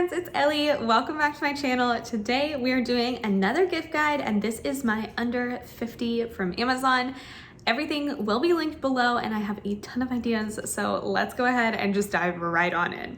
friends, it's Ellie. Welcome back to my channel. Today we are doing another gift guide and this is my under 50 from Amazon. Everything will be linked below and I have a ton of ideas, so let's go ahead and just dive right on in.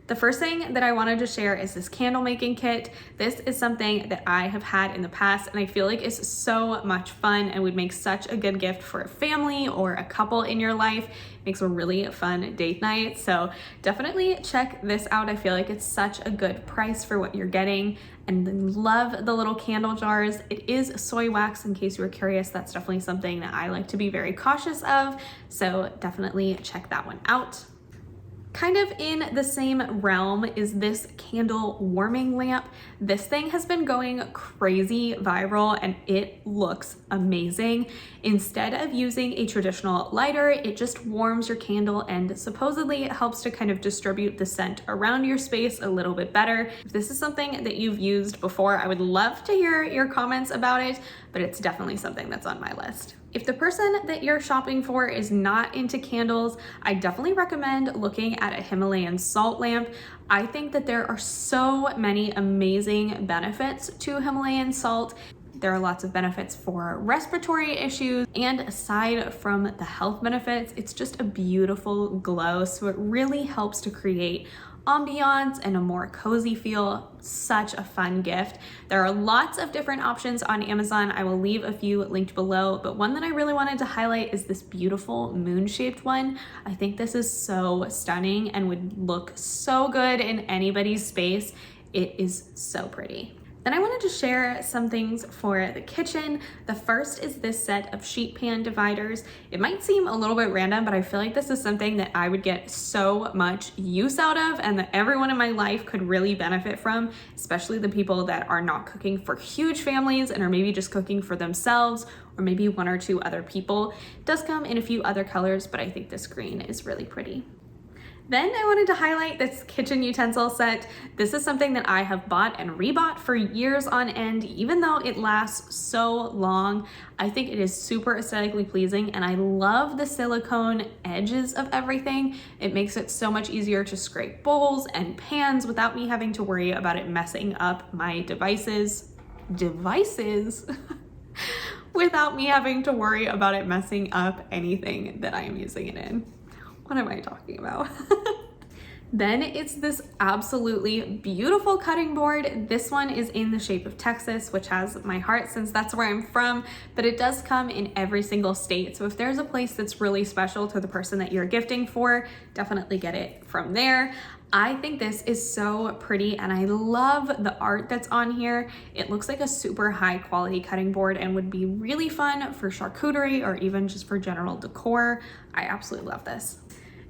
The first thing that I wanted to share is this candle making kit. This is something that I have had in the past and I feel like it's so much fun and would make such a good gift for a family or a couple in your life. It makes a really fun date night. So definitely check this out. I feel like it's such a good price for what you're getting and love the little candle jars. It is soy wax, in case you were curious. That's definitely something that I like to be very cautious of. So definitely check that one out. Kind of in the same realm is this candle warming lamp. This thing has been going crazy viral and it looks amazing. Instead of using a traditional lighter, it just warms your candle and supposedly it helps to kind of distribute the scent around your space a little bit better. If this is something that you've used before, I would love to hear your comments about it, but it's definitely something that's on my list. If the person that you're shopping for is not into candles, I definitely recommend looking at a Himalayan salt lamp. I think that there are so many amazing benefits to Himalayan salt. There are lots of benefits for respiratory issues, and aside from the health benefits, it's just a beautiful glow. So it really helps to create ambiance and a more cozy feel. Such a fun gift. There are lots of different options on Amazon. I will leave a few linked below, but one that I really wanted to highlight is this beautiful moon-shaped one. I think this is so stunning and would look so good in anybody's space. It is so pretty. Then I wanted to share some things for the kitchen. The first is this set of sheet pan dividers. It might seem a little bit random, but I feel like this is something that I would get so much use out of and that everyone in my life could really benefit from, especially the people that are not cooking for huge families and are maybe just cooking for themselves or maybe one or two other people. It does come in a few other colors, but I think this green is really pretty. Then I wanted to highlight this kitchen utensil set. This is something that I have bought and rebought for years on end. Even though it lasts so long, I think it is super aesthetically pleasing and I love the silicone edges of everything. It makes it so much easier to scrape bowls and pans without me having to worry about it messing up my devices. Without me having to worry about it messing up anything that I am using it in. What am I talking about? Then it's this absolutely beautiful cutting board. This one is in the shape of Texas, which has my heart since that's where I'm from, but it does come in every single state. So if there's a place that's really special to the person that you're gifting for, definitely get it from there. I think this is so pretty and I love the art that's on here. It looks like a super high quality cutting board and would be really fun for charcuterie or even just for general decor. I absolutely love this.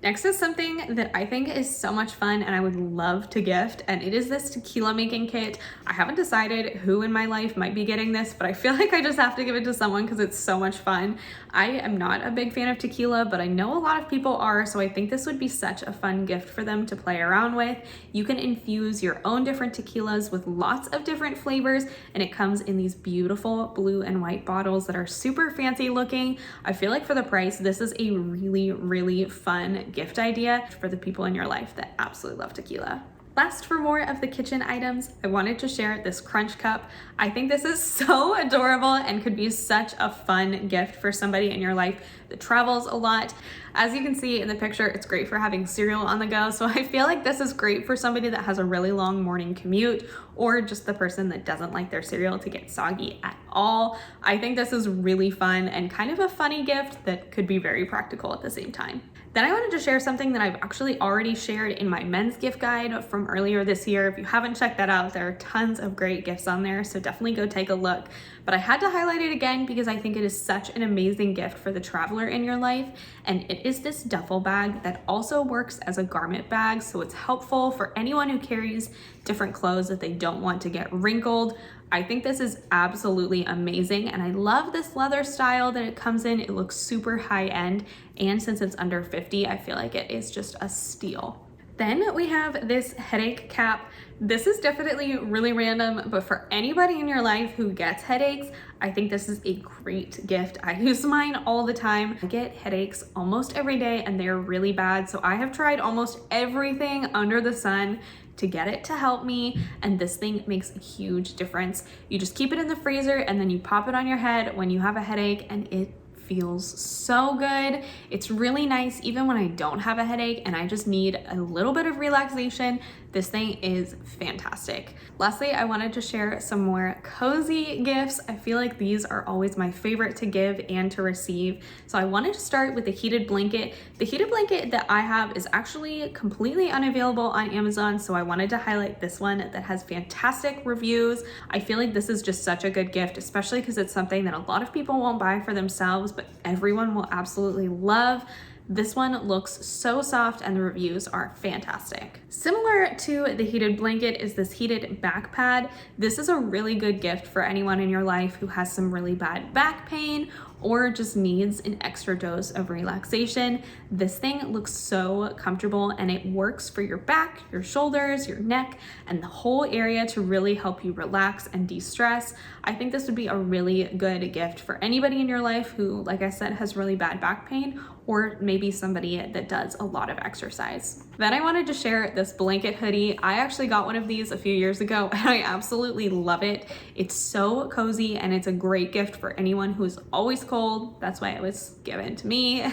Next is something that I think is so much fun and I would love to gift, and it is this tequila making kit. I haven't decided who in my life might be getting this, but I feel like I just have to give it to someone because it's so much fun. I am not a big fan of tequila, but I know a lot of people are, so I think this would be such a fun gift for them to play around with. You can infuse your own different tequilas with lots of different flavors, and it comes in these beautiful blue and white bottles that are super fancy looking. I feel like for the price, this is a really, really fun gift idea for the people in your life that absolutely love tequila. Last, for more of the kitchen items, I wanted to share this crunch cup. I think this is so adorable and could be such a fun gift for somebody in your life that travels a lot. As you can see in the picture, it's great for having cereal on the go. So I feel like this is great for somebody that has a really long morning commute or just the person that doesn't like their cereal to get soggy at all. I think this is really fun and kind of a funny gift that could be very practical at the same time. Then I wanted to share something that I've actually already shared in my men's gift guide from earlier this year. If you haven't checked that out, there are tons of great gifts on there, so definitely go take a look. But I had to highlight it again because I think it is such an amazing gift for the traveler in your life. And it is this duffel bag that also works as a garment bag, so it's helpful for anyone who carries different clothes that they don't want to get wrinkled. I think this is absolutely amazing and I love this leather style that it comes in. It looks super high end, and since it's under 50, I feel like it is just a steal. Then we have this headache cap. This is definitely really random, but for anybody in your life who gets headaches, I think this is a great gift. I use mine all the time. I get headaches almost every day and they're really bad. So I have tried almost everything under the sun to get it to help me, and this thing makes a huge difference. You just keep it in the freezer and then you pop it on your head when you have a headache, and it feels so good. It's really nice even when I don't have a headache and I just need a little bit of relaxation. This thing is fantastic. Lastly, I wanted to share some more cozy gifts. I feel like these are always my favorite to give and to receive. So I wanted to start with the heated blanket. The heated blanket that I have is actually completely unavailable on Amazon, so I wanted to highlight this one that has fantastic reviews. I feel like this is just such a good gift, especially because it's something that a lot of people won't buy for themselves, but everyone will absolutely love. This one looks so soft and the reviews are fantastic. Similar to the heated blanket is this heated back pad. This is a really good gift for anyone in your life who has some really bad back pain or just needs an extra dose of relaxation. This thing looks so comfortable and it works for your back, your shoulders, your neck, and the whole area to really help you relax and de-stress. I think this would be a really good gift for anybody in your life who, like I said, has really bad back pain, or maybe somebody that does a lot of exercise. Then I wanted to share this blanket hoodie. I actually got one of these a few years ago and I absolutely love it. It's so cozy and it's a great gift for anyone who's always cold. That's why it was given to me.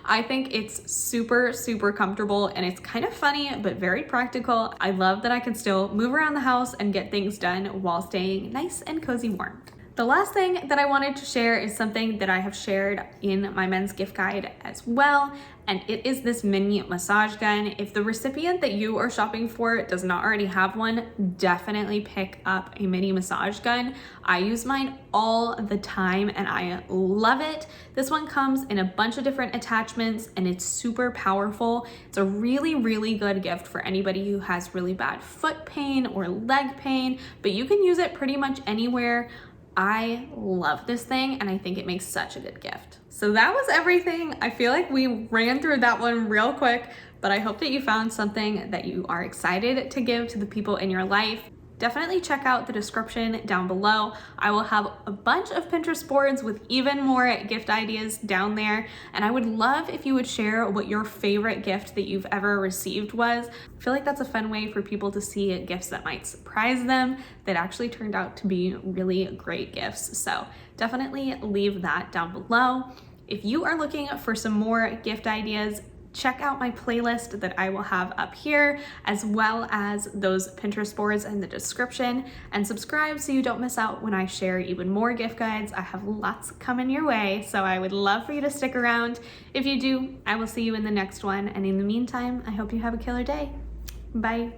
I think it's super, super comfortable and it's kind of funny, but very practical. I love that I can still move around the house and get things done while staying nice and cozy warm. The last thing that I wanted to share is something that I have shared in my men's gift guide as well, and it is this mini massage gun. If the recipient that you are shopping for does not already have one, definitely pick up a mini massage gun. I use mine all the time and I love it. This one comes in a bunch of different attachments and it's super powerful. It's a really, really good gift for anybody who has really bad foot pain or leg pain, but you can use it pretty much anywhere. I love this thing and I think it makes such a good gift. So that was everything. I feel like we ran through that one real quick, but I hope that you found something that you are excited to give to the people in your life. Definitely check out the description down below. I will have a bunch of Pinterest boards with even more gift ideas down there. And I would love if you would share what your favorite gift that you've ever received was. I feel like that's a fun way for people to see gifts that might surprise them that actually turned out to be really great gifts. So definitely leave that down below. If you are looking for some more gift ideas, check out my playlist that I will have up here, as well as those Pinterest boards in the description, and subscribe so you don't miss out when I share even more gift guides. I have lots coming your way, so I would love for you to stick around. If you do, I will see you in the next one, and in the meantime, I hope you have a killer day. Bye.